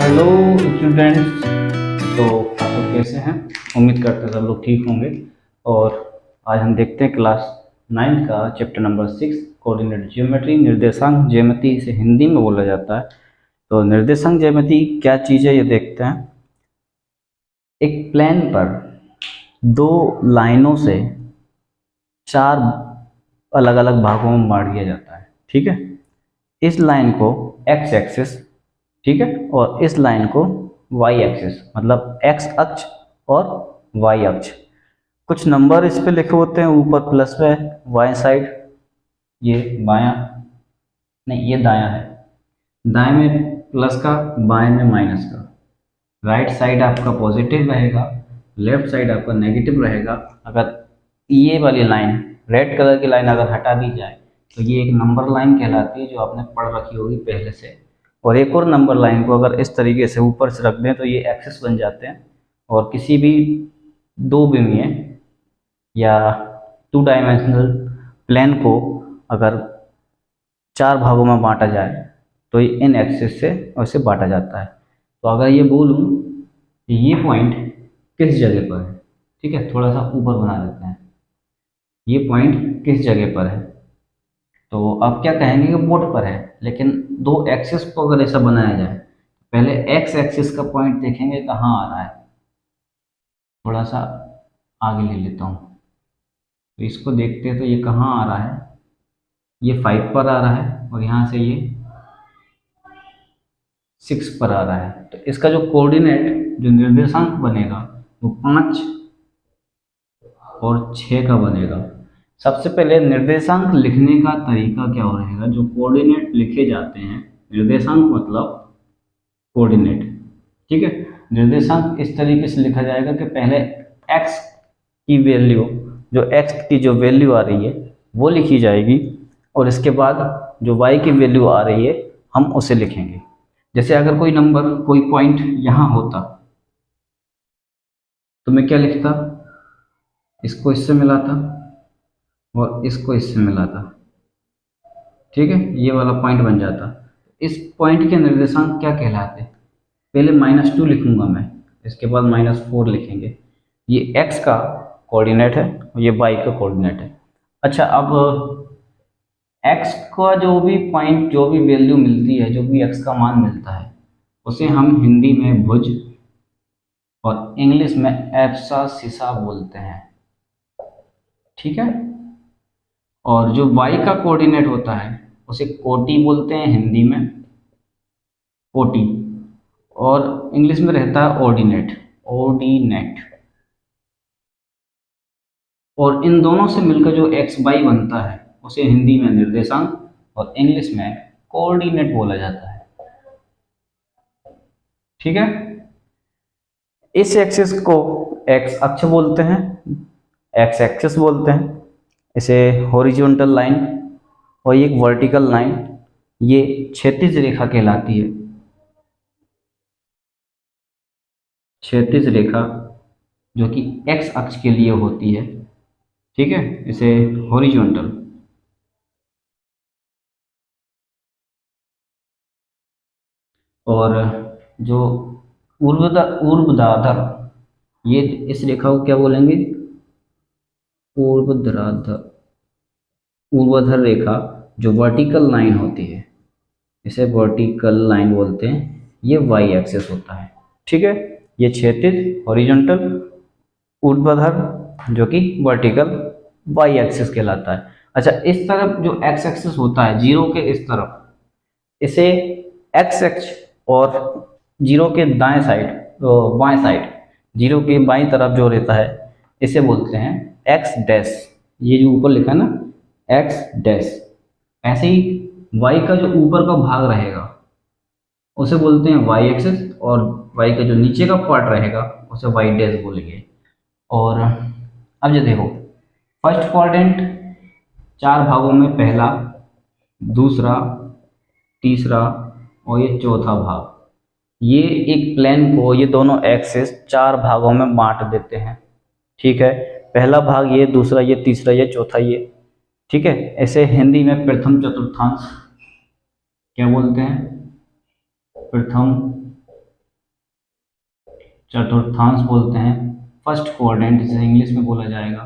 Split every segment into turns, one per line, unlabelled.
Hello students. तो आप लोग कैसे हैं? उम्मीद करते हैं सब लोग ठीक होंगे। और आज हम देखते हैं क्लास 9 का चैप्टर नंबर 6 कोऑर्डिनेट ज्योमेट्री, निर्देशांक ज्यामिति, इसे हिंदी में बोला जाता है। तो निर्देशांक ज्यामिति क्या चीज़ है ये देखते हैं। एक प्लेन पर दो लाइनों से चार अलग अलग भागों में बांट दिया जाता है। ठीक है, इस लाइन को एक्स एक्सिस, ठीक है, और इस लाइन को वाई एक्सिस, मतलब एक्स अक्ष और वाई अक्ष। कुछ नंबर इस पे लिखे होते हैं, ऊपर प्लस पे वाई साइड, ये बायां, नहीं ये दायां है, दाएं में प्लस का, बाएं में माइनस का। राइट साइड आपका पॉजिटिव रहेगा, लेफ्ट साइड आपका नेगेटिव रहेगा। अगर ये वाली लाइन, रेड कलर की लाइन अगर हटा दी जाए तो ये एक नंबर लाइन कहलाती है, जो आपने पढ़ रखी होगी पहले से। और एक और नंबर लाइन को अगर इस तरीके से ऊपर से रख दें तो ये एक्सिस बन जाते हैं। और किसी भी दो विमीय या टू डायमेंशनल प्लेन को अगर चार भागों में बांटा जाए तो ये इन एक्सिस से वैसे बांटा जाता है। तो अगर ये बोलूँ कि ये पॉइंट किस जगह पर है, ठीक है, थोड़ा सा ऊपर बना देते हैं, ये पॉइंट किस जगह पर है, तो आप क्या कहेंगे कि बोर्ड पर है। लेकिन दो एक्सिस को अगर ऐसा बनाया जाए, पहले एक्स एक्सिस का पॉइंट देखेंगे कहाँ आ रहा है। थोड़ा सा आगे ले लेता हूँ, तो इसको देखते हैं तो ये कहाँ आ रहा है, ये 5 पर आ रहा है और यहाँ से ये 6 पर आ रहा है। तो इसका जो कोऑर्डिनेट, जो निर्देशांक बनेगा वो 5 और 6 का बनेगा। सबसे पहले निर्देशांक लिखने का तरीका क्या हो रहेगा, जो कोऑर्डिनेट लिखे जाते हैं, निर्देशांक मतलब कोऑर्डिनेट, ठीक है। निर्देशांक इस तरीके से लिखा जाएगा कि पहले x की वैल्यू, जो x की जो वैल्यू आ रही है वो लिखी जाएगी, और इसके बाद जो y की वैल्यू आ रही है हम उसे लिखेंगे। जैसे अगर कोई नंबर, कोई पॉइंट यहाँ होता तो मैं क्या लिखता, इसको इससे मिलाता और इसको इससे मिलाता, ठीक है, ये वाला पॉइंट बन जाता। इस पॉइंट के निर्देशांक क्या कहलाते, पहले -2 लिखूंगा मैं, इसके बाद -4 लिखेंगे। ये x का कोऑर्डिनेट है और ये y का कोऑर्डिनेट है। अच्छा, अब x का जो भी पॉइंट, जो भी वैल्यू मिलती है, जो भी x का मान मिलता है, उसे हम हिंदी में भुज और इंग्लिश में एब्ससिसा बोलते हैं, ठीक है। और जो y का कोऑर्डिनेट होता है उसे कोटि बोलते हैं हिंदी में, कोटि, और इंग्लिश में रहता है ऑर्डिनेट, ऑर्डिनेट। और इन दोनों से मिलकर जो एक्स वाई बनता है उसे हिंदी में निर्देशांक और इंग्लिश में कोऑर्डिनेट बोला जाता है, ठीक है। इस एक्सिस को एक्स अक्ष बोलते हैं, एक्स एक्सिस बोलते हैं, इसे हॉरिजॉन्टल लाइन, और ये एक वर्टिकल लाइन, ये क्षैतिज रेखा कहलाती है। क्षैतिज रेखा जो कि एक्स अक्ष के लिए होती है, ठीक है, इसे हॉरिजॉन्टल। और जो ऊर्ध्वाधर, ये इस रेखा को क्या बोलेंगे, ऊर्ध्वाधर, ऊर्ध्वाधर रेखा जो वर्टिकल लाइन होती है, इसे वर्टिकल लाइन बोलते हैं, ये वाई एक्सिस होता है, ठीक है। ये क्षैतिज हॉरिजॉन्टल, ऊर्ध्वाधर जो कि वर्टिकल, वाई एक्सिस कहलाता है। अच्छा, इस तरफ जो एक्स एक्सिस होता है, जीरो के इस तरफ, इसे एक्स एक्स, और जीरो के दाएं साइड, बाएं साइड, जीरो के बाईं तरफ जो रहता है इसे बोलते हैं एक्स डैश। ये जो ऊपर लिखा है ना एक्स डैश, ऐसे ही वाई का जो ऊपर का भाग रहेगा उसे बोलते हैं वाई एक्सिस, और वाई का जो नीचे का पार्ट रहेगा उसे वाई डैश बोलेंगे। और अब जो देखो, फर्स्ट क्वाड्रेंट चार भागों में, पहला, दूसरा, तीसरा और ये चौथा भाग, ये एक प्लेन को, ये दोनों एक्सिस चार भागों में बांट देते हैं, ठीक है। पहला भाग ये, दूसरा ये, तीसरा ये, चौथा ये, ठीक है। ऐसे हिंदी में प्रथम चतुर्थांश क्या बोलते हैं, प्रथम चतुर्थांश बोलते हैं, फर्स्ट क्वाड्रेंट जिसे इंग्लिश में बोला जाएगा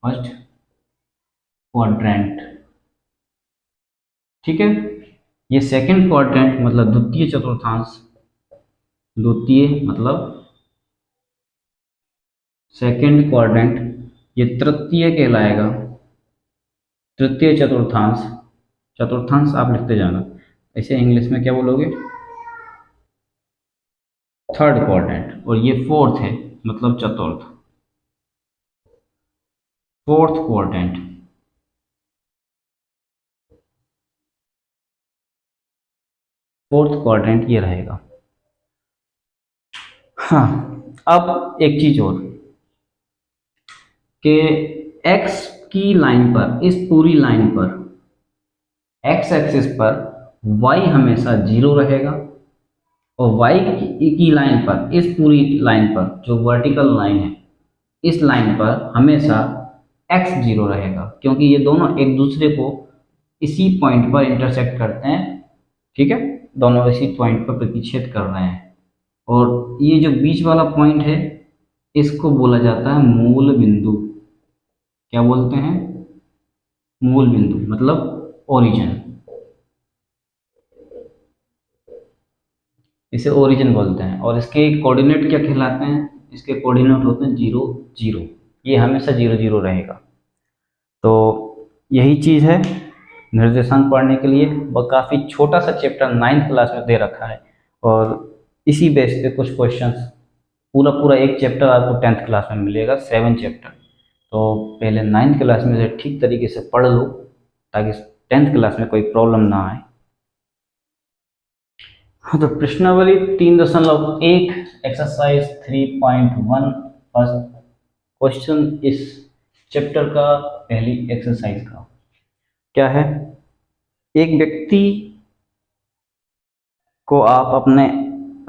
फर्स्ट क्वाड्रेंट। ठीक है, ये सेकंड क्वाड्रेंट मतलब द्वितीय चतुर्थांश, द्वितीय मतलब सेकंड क्वाड्रेंट, ये तृतीय कहलाएगा, तृतीय चतुर्थांश। चतुर्थांश आप लिखते जाना, ऐसे इंग्लिश में क्या बोलोगे, थर्ड क्वाड्रेंट। और ये फोर्थ है मतलब चतुर्थ, फोर्थ क्वाड्रेंट। फोर्थ क्वाड्रेंट ये रहेगा। हाँ, अब एक चीज और कि एक्स की लाइन पर, इस पूरी लाइन पर, एक्स एक्सिस पर y हमेशा 0 रहेगा और y की लाइन पर, इस पूरी लाइन पर जो वर्टिकल लाइन है, इस लाइन पर हमेशा x 0 रहेगा, क्योंकि ये दोनों एक दूसरे को इसी पॉइंट पर इंटरसेक्ट करते हैं। ठीक है, दोनों इसी पॉइंट पर प्रतिच्छेद कर रहे हैं, और ये जो बीच वाला पॉइंट है इसको बोला जाता है मूल बिंदु। क्या बोलते हैं, मूल बिंदु मतलब ओरिजिन, इसे ओरिजिन बोलते हैं। और इसके कोऑर्डिनेट क्या कहलाते हैं, इसके कोऑर्डिनेट होते हैं 0 0, ये हमेशा 0 0 रहेगा। तो यही चीज़ है निर्देशांक पढ़ने के लिए। वह काफ़ी छोटा सा चैप्टर 9th क्लास में दे रखा है, और इसी बेस पे कुछ क्वेश्चंस, पूरा पूरा एक चैप्टर आपको 10th क्लास में मिलेगा, 7 चैप्टर। तो पहले 9th क्लास में से ठीक तरीके से पढ़ लो ताकि 10th क्लास में कोई प्रॉब्लम ना आए। हाँ, तो प्रश्नावली 3.1 एक्सरसाइज 3.1 फर्स्ट क्वेश्चन इस चैप्टर का, पहली एक्सरसाइज का क्या है। एक व्यक्ति को आप अपने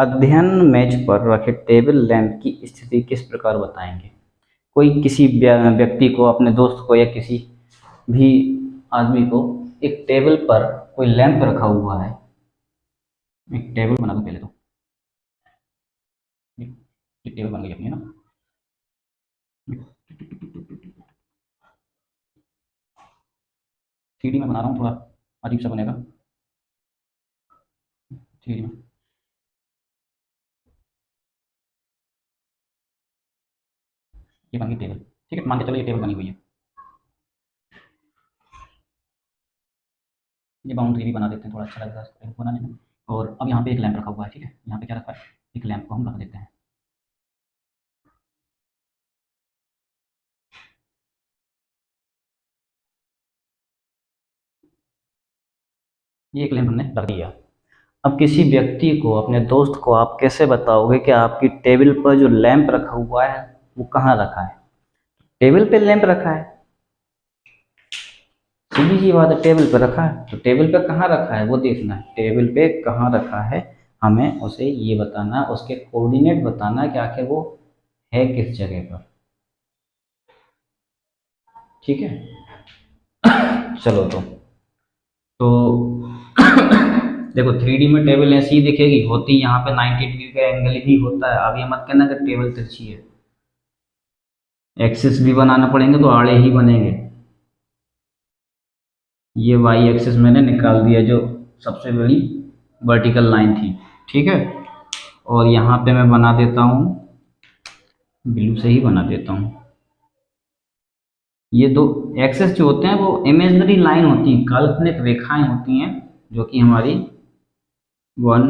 अध्ययन मेज पर रखे टेबल लैंप की स्थिति किस प्रकार बताएंगे। कोई किसी व्यक्ति को, अपने दोस्त को या किसी भी आदमी को एक टेबल पर कोई लैंप रखा हुआ है, एक टेबल बना दो पहले तो, एक टेबल बन गई अपनी ना। थ्री में बना रहा हूँ, थोड़ा अजीब सा बनेगा थ्री में। ये बन गई टेबल, ठीक है, मान के चलो ये टेबल बनी हुई है। ये बाउंड्री भी बना देते हैं, थोड़ा अच्छा लगेगा इसको बनाने में। और अब यहाँ पे एक लैंप रखा हुआ है, ठीक है, यहाँ पे क्या रखा है, एक लैंप को हम रख देते हैं। ये एक लैंप हमने रख दिया। अब किसी व्यक्ति को, अपने दोस्त को आप कैसे बताओगे कि आपकी टेबल पर जो लैंप रखा हुआ है वो कहाँ रखा है। टेबल पे लैंप रखा है, सीधी सी बात है, टेबल पे रखा है, तो टेबल पे कहाँ रखा है वो देखना है। टेबल पे कहाँ रखा है हमें उसे ये बताना, उसके कोऑर्डिनेट बताना कि आखिर वो है किस जगह पर। ठीक है, चलो तो देखो 3D में टेबल ऐसी ही दिखेगी, होती यहाँ पे 90 डिग्री का एंगल भी होता है। अब ये मत कहना कि टेबल तिरछी है, एक्सिस भी बनाना पड़ेंगे तो आड़े ही बनेंगे। ये वाई एक्सिस मैंने निकाल दिया जो सबसे बड़ी वर्टिकल लाइन थी, ठीक है। और यहाँ पे मैं बना देता हूँ, ब्लू से ही बना देता हूँ। ये दो एक्सेस जो होते हैं वो इमेजिनरी लाइन होती हैं, काल्पनिक रेखाएं होती हैं, जो कि हमारी 1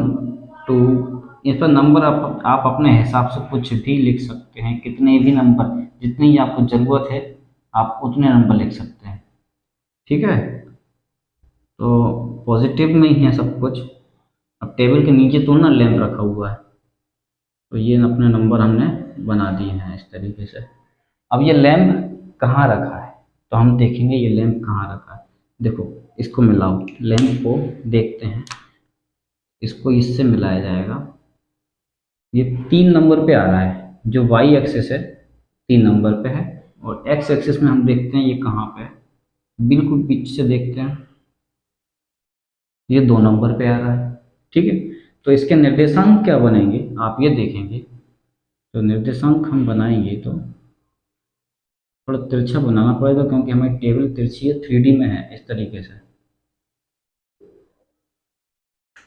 2, इस पर नंबर आप अपने हिसाब से कुछ भी लिख सकते हैं, कितने भी नंबर, जितनी आपको ज़रूरत है आप उतने नंबर लिख सकते हैं। ठीक है, तो पॉजिटिव में ही है सब कुछ। अब टेबल के नीचे तो ना लैंप रखा हुआ है, तो ये अपने नंबर हमने बना दिए हैं इस तरीके से। अब ये लैंप कहाँ रखा है तो हम देखेंगे ये लैंप कहाँ रखा है। देखो इसको मिलाओ, लैंप को देखते हैं, इसको इससे मिलाया जाएगा। ये 3 नंबर पे आ रहा है, जो वाई एक्सिस है 3 नंबर पे है, और एक्स एक्सिस में हम देखते हैं ये कहाँ पे है, बिल्कुल पीछे से देखते हैं ये 2 नंबर पे आ रहा है। ठीक है, तो इसके निर्देशांक क्या बनेंगे आप ये देखेंगे तो निर्देशांक हम बनाएंगे तो थोड़ा तिरछा बनाना पड़ेगा, क्योंकि हमारी टेबल तिरछी है, 3D में है। इस तरीके से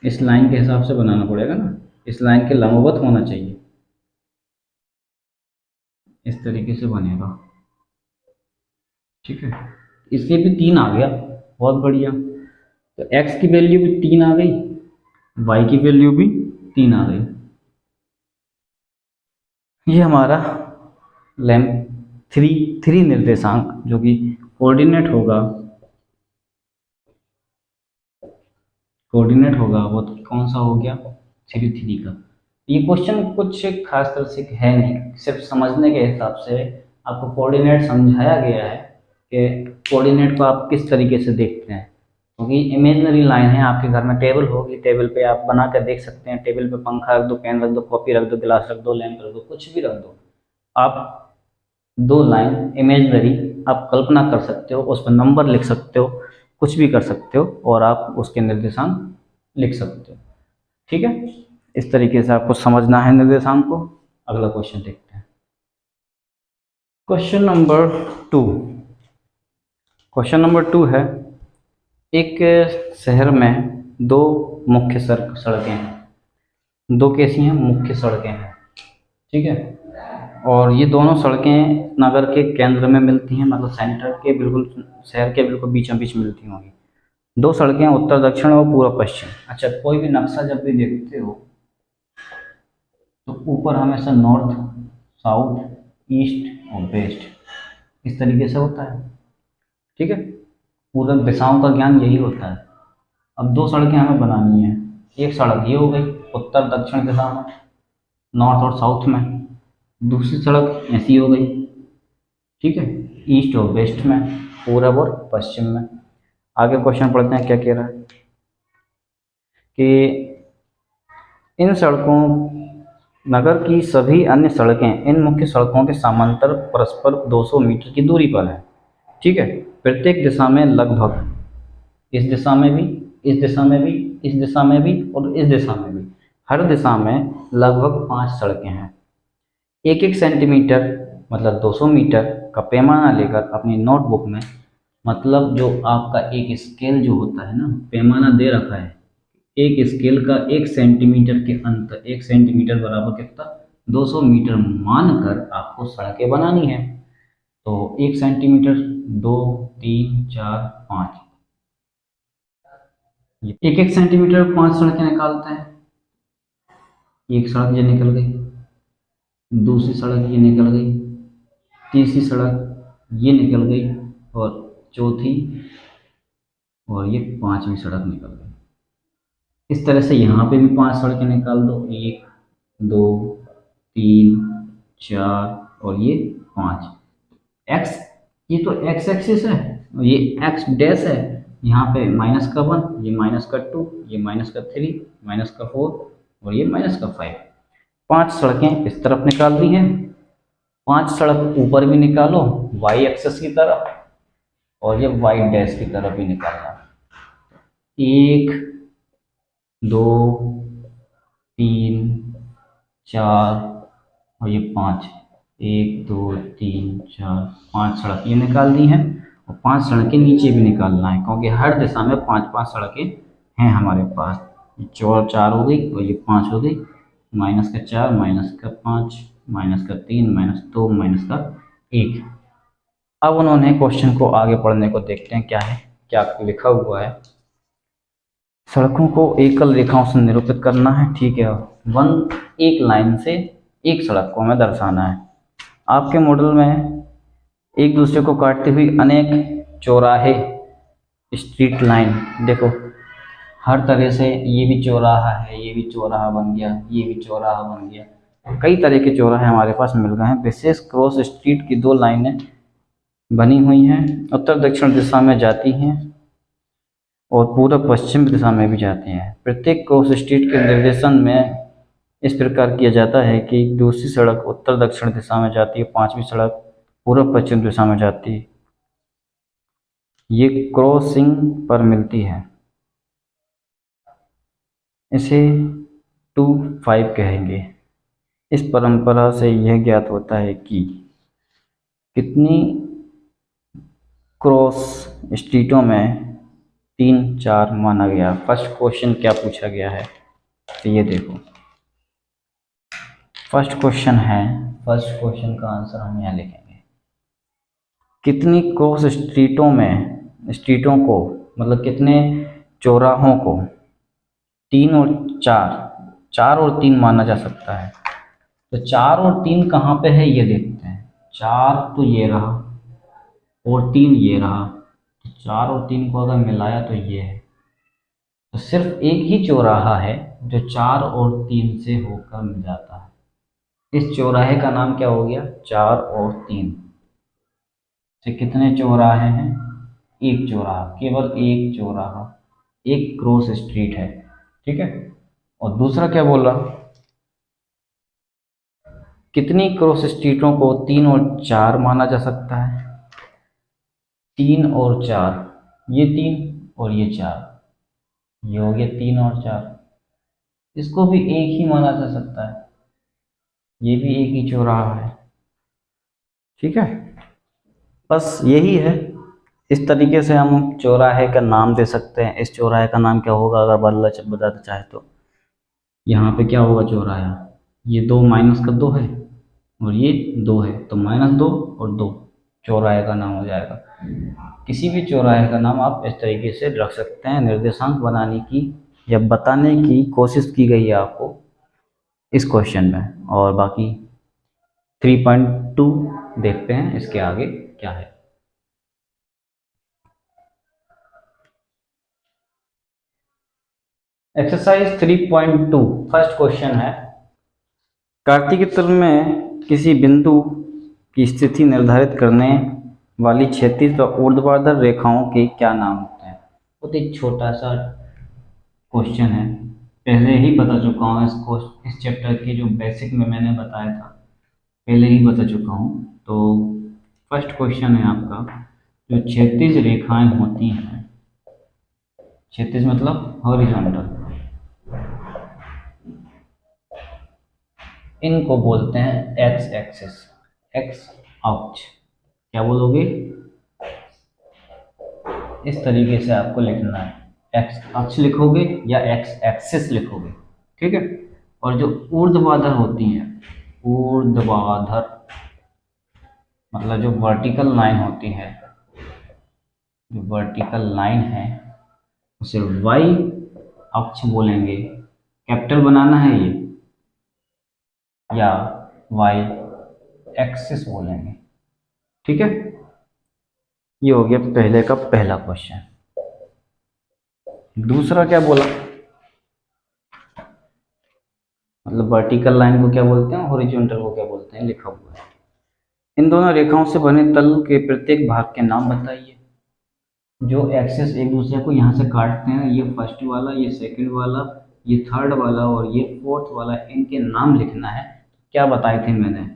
इस लाइन के हिसाब से बनाना पड़ेगा ना, इस लाइन के लंबवत होना चाहिए, इस तरीके से बनेगा। ठीक है, इसलिए भी 3 आ गया, बहुत बढ़िया। तो x की वैल्यू भी 3 आ गई, y की वैल्यू भी 3 आ गई। ये हमारा लैम्प थ्री निर्देशांक जो कि कोऑर्डिनेट होगा वो कौन सा हो गया, 3 का। ये क्वेश्चन कुछ खास तरह से है नहीं, सिर्फ समझने के हिसाब से आपको कोऑर्डिनेट समझाया गया है कि कोऑर्डिनेट को आप किस तरीके से देखते हैं। क्योंकि इमेजनरी लाइन है, आपके घर में टेबल होगी, टेबल पे आप बना कर देख सकते हैं। टेबल पे पंखा रख दो, पेन रख दो, कॉपी रख दो, गिलास रख दो, लैंप रख दो, कुछ भी रख दो, आप 2 लाइन इमेजनरी आप कल्पना कर सकते हो, उस पर नंबर लिख सकते हो, कुछ भी कर सकते हो, और आप उसके निर्देशांक लिख सकते हो। ठीक है, इस तरीके से आपको समझना है निर्देशांक को। अगला क्वेश्चन देखते हैं, क्वेश्चन नंबर 2। क्वेश्चन नंबर 2 है, एक शहर में 2 मुख्य सड़कें हैं, 2 कैसी हैं, मुख्य सड़कें हैं। ठीक है, और ये दोनों सड़कें नगर के केंद्र में मिलती हैं, मतलब सेंटर के बिल्कुल, शहर के बिल्कुल बीचों बीच मिलती होंगी। 2 सड़कें उत्तर दक्षिण और पूर्व पश्चिम। अच्छा, कोई भी नक्शा जब भी देखते हो तो ऊपर हमेशा नॉर्थ, साउथ, ईस्ट और वेस्ट इस तरीके से होता है। ठीक है, पूरा दिशाओं का ज्ञान यही होता है। अब 2 सड़कें हमें बनानी है, एक सड़क ये हो गई उत्तर दक्षिण दिशा में, नॉर्थ और साउथ में, दूसरी सड़क ऐसी हो गई, ठीक है, ईस्ट और वेस्ट में, पूरब और पश्चिम में। आगे क्वेश्चन पढ़ते हैं, क्या कह रहा है कि इन सड़कों, नगर की सभी अन्य सड़कें इन मुख्य सड़कों के समांतर परस्पर 200 मीटर की दूरी पर है। ठीक है, प्रत्येक दिशा में लगभग, इस दिशा में भी, इस दिशा में भी, इस दिशा में भी और इस दिशा में भी, हर दिशा में लगभग 5 सड़कें हैं। 1-1 सेंटीमीटर मतलब 200 मीटर का पैमाना लेकर अपनी नोटबुक में, मतलब जो आपका एक स्केल जो होता है ना, पैमाना दे रखा है, एक स्केल का 1 सेंटीमीटर के अंतर, 1 सेंटीमीटर बराबर कितना, 200 मीटर मानकर आपको सड़कें बनानी है। तो 1 सेंटीमीटर, 2, 3, 4, 5, 1-1 सेंटीमीटर 5 सड़कें निकालते हैं। एक सड़क ये निकल गई, दूसरी सड़क ये निकल गई, तीसरी सड़क ये निकल गई, और चौथी और ये 5वीं सड़क निकल गई। इस तरह से यहाँ पे भी 5 सड़कें निकाल दो, 1, 2, 3, 4 और ये 5। एक्स, ये तो एक्स एक्सिस है, ये एक्स डैश है, यहाँ पे -1, ये -2, ये -3, -4 और ये -5। 5 सड़कें इस तरफ निकाल दी हैं, 5 सड़क ऊपर भी निकालो वाई एक्सिस की तरफ, और ये वाई डैश की तरफ भी निकालना। 1, 2, 3, 4 और ये 5, 1, 2, 3, 4, 5 सड़क ये निकाल दी हैं, और 5 सड़कें नीचे भी निकालना है, क्योंकि हर दिशा में 5-5 सड़कें हैं हमारे पास। 4 हो गई और ये 5 हो गई, -4, -5, -3, -2, -1। अब उन्होंने क्वेश्चन को आगे पढ़ने को देखते हैं, क्या है, क्या लिखा हुआ है। सड़कों को एकल रेखाओं से निरूपित करना है। ठीक है, एक लाइन से एक सड़क को हमें दर्शाना है। आपके मॉडल में एक दूसरे को काटती हुई अनेक चौराहे, स्ट्रीट लाइन, देखो हर तरह से, ये भी चौराहा है, ये भी चौराहा बन गया, ये भी चौराहा बन गया, कई तरह के चौराहे हमारे पास मिल गए हैं। विशेष क्रॉस स्ट्रीट की 2 लाइनें बनी हुई हैं, उत्तर दक्षिण दिशा में जाती हैं और पूर्व पश्चिम दिशा में भी जाते हैं। प्रत्येक क्रॉस स्ट्रीट के निर्देशन में इस प्रकार किया जाता है कि दूसरी सड़क उत्तर दक्षिण दिशा में जाती है, 5वीं सड़क पूर्व पश्चिम दिशा में जाती है, ये क्रॉसिंग पर मिलती है। इसे 2-5 कहेंगे। इस परंपरा से यह ज्ञात होता है कि कितनी क्रॉस स्ट्रीटों में 3-4 माना गया। फर्स्ट क्वेश्चन क्या पूछा गया है, तो ये देखो फर्स्ट क्वेश्चन है। फर्स्ट क्वेश्चन का आंसर हम यहाँ लिखेंगे, कितनी क्रॉस स्ट्रीटों को मतलब कितने चौराहों को 3 और 4 और 3 माना जा सकता है। तो 4 और 3 कहाँ पे है ये देखते हैं। 4 तो ये रहा और 3 ये रहा, तो 4 और 3 को अगर मिलाया तो ये है। तो सिर्फ एक ही चौराहा है जो 4 और 3 से होकर मिल जाता है। इस चौराहे का नाम क्या हो गया, 4 और 3 से कितने चौराहे हैं, एक चौराहा, केवल एक चौराहा, एक क्रॉस स्ट्रीट है। ठीक है। और दूसरा क्या बोला, कितनी क्रॉस स्ट्रीटों को 3 और 4 माना जा सकता है। 3 और 4, ये 3 और ये 4, ये हो गया 3 और 4। इसको भी एक ही माना जा सकता है, ये भी एक ही चौराहा है। ठीक है, बस यही है। इस तरीके से हम चौराहे का नाम दे सकते हैं। इस चौराहे का नाम क्या होगा अगर बताना चाहे तो, यहाँ पे क्या होगा चौराहा, ये 2 माइनस का 2 है और ये 2 है, तो -2 और 2 चौराहे का नाम हो जाएगा। किसी भी चौराहे का नाम आप इस तरीके से रख सकते हैं। निर्देशांक बनाने की या बताने की कोशिश की गई है आपको इस क्वेश्चन में। और बाकी 3.2 देखते हैं इसके आगे क्या है। एक्सरसाइज 3.2 फर्स्ट क्वेश्चन है, कार्तीक तल में किसी बिंदु की स्थिति निर्धारित करने वाली क्षैतिज व ऊर्ध्वाधर रेखाओं के क्या नाम होते हैं। बहुत ही छोटा सा क्वेश्चन है, पहले ही बता चुका हूँ इसको। इस चैप्टर की जो बेसिक में मैंने बताया था पहले ही बता चुका हूँ। तो फर्स्ट क्वेश्चन है आपका, जो क्षैतिज रेखाएं होती हैं, क्षैतिज मतलब हॉरिजॉन्टल, इनको बोलते हैं एक्स एक्सिस, एक्स अक्ष। क्या बोलोगे, इस तरीके से आपको लिखना है, एक्स अक्ष लिखोगे या एक्स एक्सिस लिखोगे। ठीक है। और जो ऊर्ध्वाधर होती हैं, ऊर्ध्वाधर मतलब जो वर्टिकल लाइन होती है, जो वर्टिकल लाइन है उसे वाई अक्ष बोलेंगे। कैपिटल बनाना है ये, या वाई एक्सिस बोलेंगे। ठीक है, ये हो गया पहले का पहला क्वेश्चन। दूसरा क्या बोला, मतलब वर्टिकल लाइन को क्या बोलते हैं, हॉरिजॉन्टल को क्या बोलते हैं, लिखा हुआ है। इन दोनों रेखाओं से बने तल के प्रत्येक भाग के नाम बताइए। जो एक्सिस एक दूसरे को यहाँ से काटते हैं, ये फर्स्ट वाला, ये सेकंड वाला, ये थर्ड वाला और ये फोर्थ वाला, इनके नाम लिखना है। क्या बताए थे मैंने,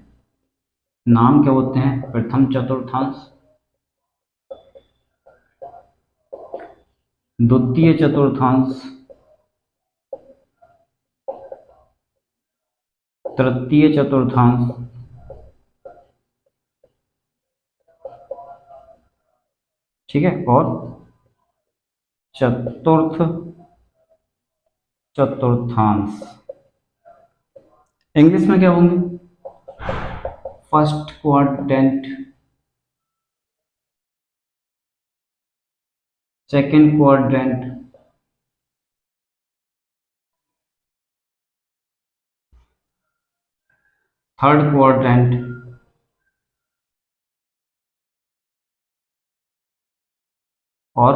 नाम क्या होते हैं, प्रथम चतुर्थांश, द्वितीय चतुर्थांश, तृतीय चतुर्थांश, ठीक है, और चतुर्थ चतुर्थांश। इंग्लिश में क्या होंगे, first quadrant, second quadrant, third quadrant और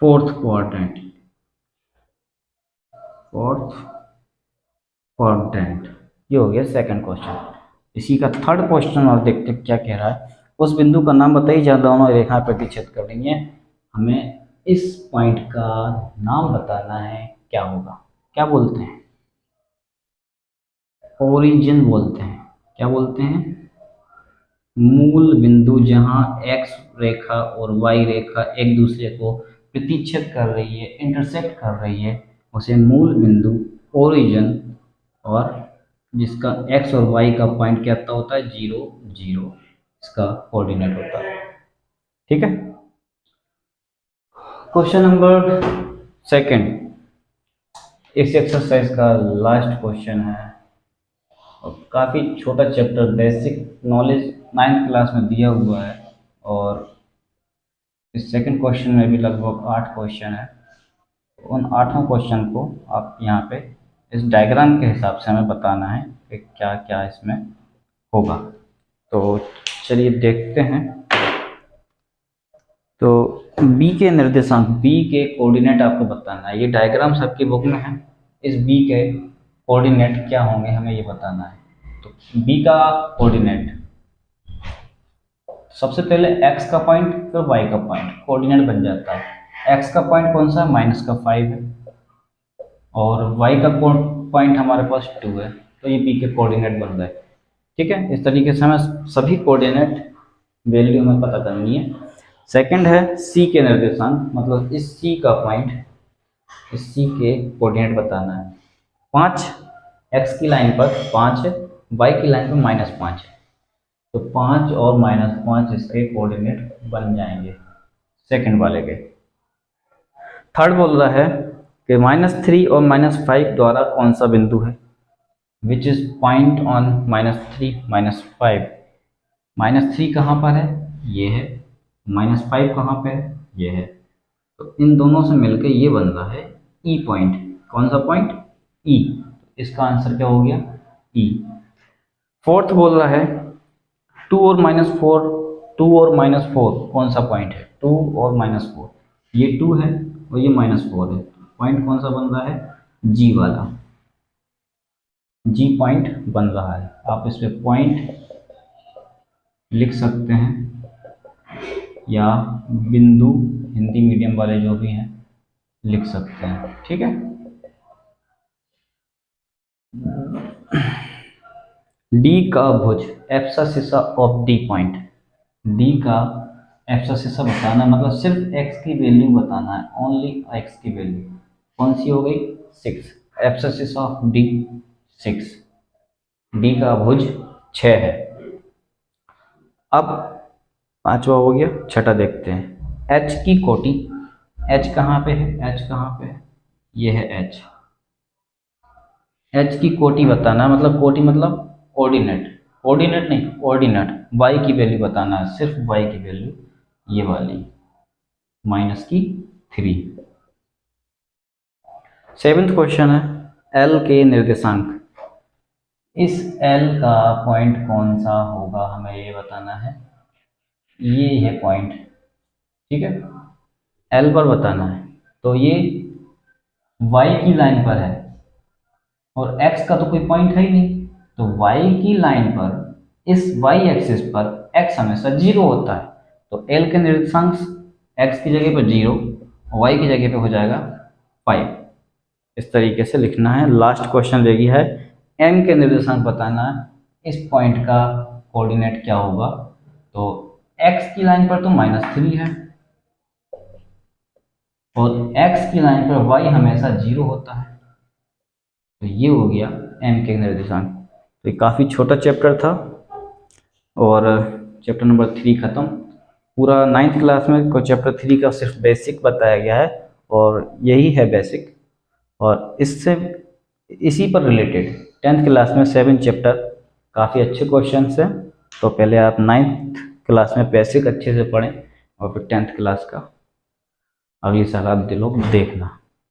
फोर्थ क्वाड्रेंट। फोर्थ क्वाड्रेंट, ये हो गया सेकंड क्वेश्चन। इसी का थर्ड क्वेश्चन और देखते क्या कह रहा है। उस बिंदु का नाम बताइए जहाँ दोनों रेखाएं प्रतिच्छेद कर रही हैं। हमें इस पॉइंट का नाम बताना है, क्या होगा, क्या बोलते हैं, ओरिजिन बोलते हैं। क्या बोलते हैं, मूल बिंदु जहां एक्स रेखा और वाई रेखा एक दूसरे को प्रतिच्छेद कर रही है, इंटरसेक्ट कर रही है, उसे मूल बिंदु, ओरिजिन और जिसका एक्स और वाई का पॉइंट क्या होता है 0 0, इसका कोऑर्डिनेट होता है। ठीक है। क्वेश्चन नंबर सेकंड, इस एक्सरसाइज का लास्ट क्वेश्चन है और काफ़ी छोटा chapter, basic knowledge 9th class में दिया हुआ है और इस सेकंड क्वेश्चन में भी लगभग 8 क्वेश्चन है। उन 8 क्वेश्चन को आप यहाँ पे इस डायग्राम के हिसाब से हमें बताना है कि क्या क्या इसमें होगा। तो चलिए देखते हैं। तो b के निर्देशांक, b के कोऑर्डिनेट आपको बताना है। ये डायग्राम्स आपकी बुक में है। इस b के कोऑर्डिनेट क्या होंगे हमें ये बताना है। तो b का कोऑर्डिनेट सबसे पहले x का पॉइंट फिर y का पॉइंट कोऑर्डिनेट बन जाता है। x का पॉइंट कौन सा है, -5 है और y का पॉइंट हमारे पास 2 है, तो ये b के कोऑर्डिनेट बन रहा है। ठीक है, इस तरीके से हमें सभी कोऑर्डिनेट वैल्यू हमें पता करनी है। सेकंड है c के निर्देशांक, मतलब इस c का पॉइंट, इस c के कोऑर्डिनेट बताना है। 5 x की लाइन पर 5 है, y की लाइन पर -5 है, तो 5 और -5 इसके कोऑर्डिनेट बन जाएंगे सेकंड वाले के। थर्ड बोल रहा है कि -3 और -5 द्वारा कौन सा बिंदु है, विच इज पॉइंट ऑन -3 -5। -3 कहाँ पर है, ये है, -5 कहाँ पे है, ये है, तो इन दोनों से मिलकर ये बन रहा है ई पॉइंट। कौन सा पॉइंट, ई। इसका आंसर क्या हो गया, ई। फोर्थ बोल रहा है 2 और -4 कौन सा पॉइंट है, 2 और -4, ये 2 है और ये -4 है, पॉइंट कौन सा बन रहा है, जी वाला, जी पॉइंट बन रहा है। आप इस पे पॉइंट लिख सकते हैं या बिंदु, हिंदी मीडियम वाले जो भी हैं लिख सकते हैं। ठीक है। डी का भुज एब्ससिसा ऑफ डी पॉइंट, डी का एब्ससिसा बताना, मतलब सिर्फ x की वैल्यू बताना है, ओनली x की वैल्यू कौन सी हो गई, 6। एब्ससिसा ऑफ डी 6, डी का भुज 6 है। अब पांचवा हो गया, छठा देखते हैं। h की कोटि, h कहाँ पे है, h कहाँ पे है, ये है h। h की कोटि बताना, मतलब कोटि मतलब कोऑर्डिनेट, कोऑर्डिनेट नहीं कोऑर्डिनेट, y की वैल्यू बताना है, सिर्फ y की वैल्यू ये वाली -3। सेवेंथ क्वेश्चन है l के निर्देशांक, इस l का पॉइंट कौन सा होगा हमें ये बताना है, ये है पॉइंट। ठीक है, l पर बताना है, तो ये y की लाइन पर है और x का तो कोई पॉइंट है ही नहीं, तो y की लाइन पर इस y एक्सिस पर x हमेशा 0 होता है, तो l के निर्देशांक x की जगह पर 0, y की जगह पे हो जाएगा 5। इस तरीके से लिखना है। लास्ट क्वेश्चन रेगी है m के निर्देशांक बताना है, इस पॉइंट का कोऑर्डिनेट क्या होगा, तो x की लाइन पर तो -3 है और x की लाइन पर y हमेशा 0 होता है, तो ये हो गया m के निर्देशांक। तो ये काफ़ी छोटा चैप्टर था और चैप्टर नंबर 3 ख़त्म। पूरा 9th क्लास में को चैप्टर 3 का सिर्फ बेसिक बताया गया है और यही है बेसिक, और इससे इसी पर रिलेटेड 10th क्लास में 7 चैप्टर काफ़ी अच्छे क्वेश्चन हैं। तो पहले आप 9th क्लास में बेसिक अच्छे से पढ़ें और फिर 10th क्लास का अगली साल आप लोग देखना।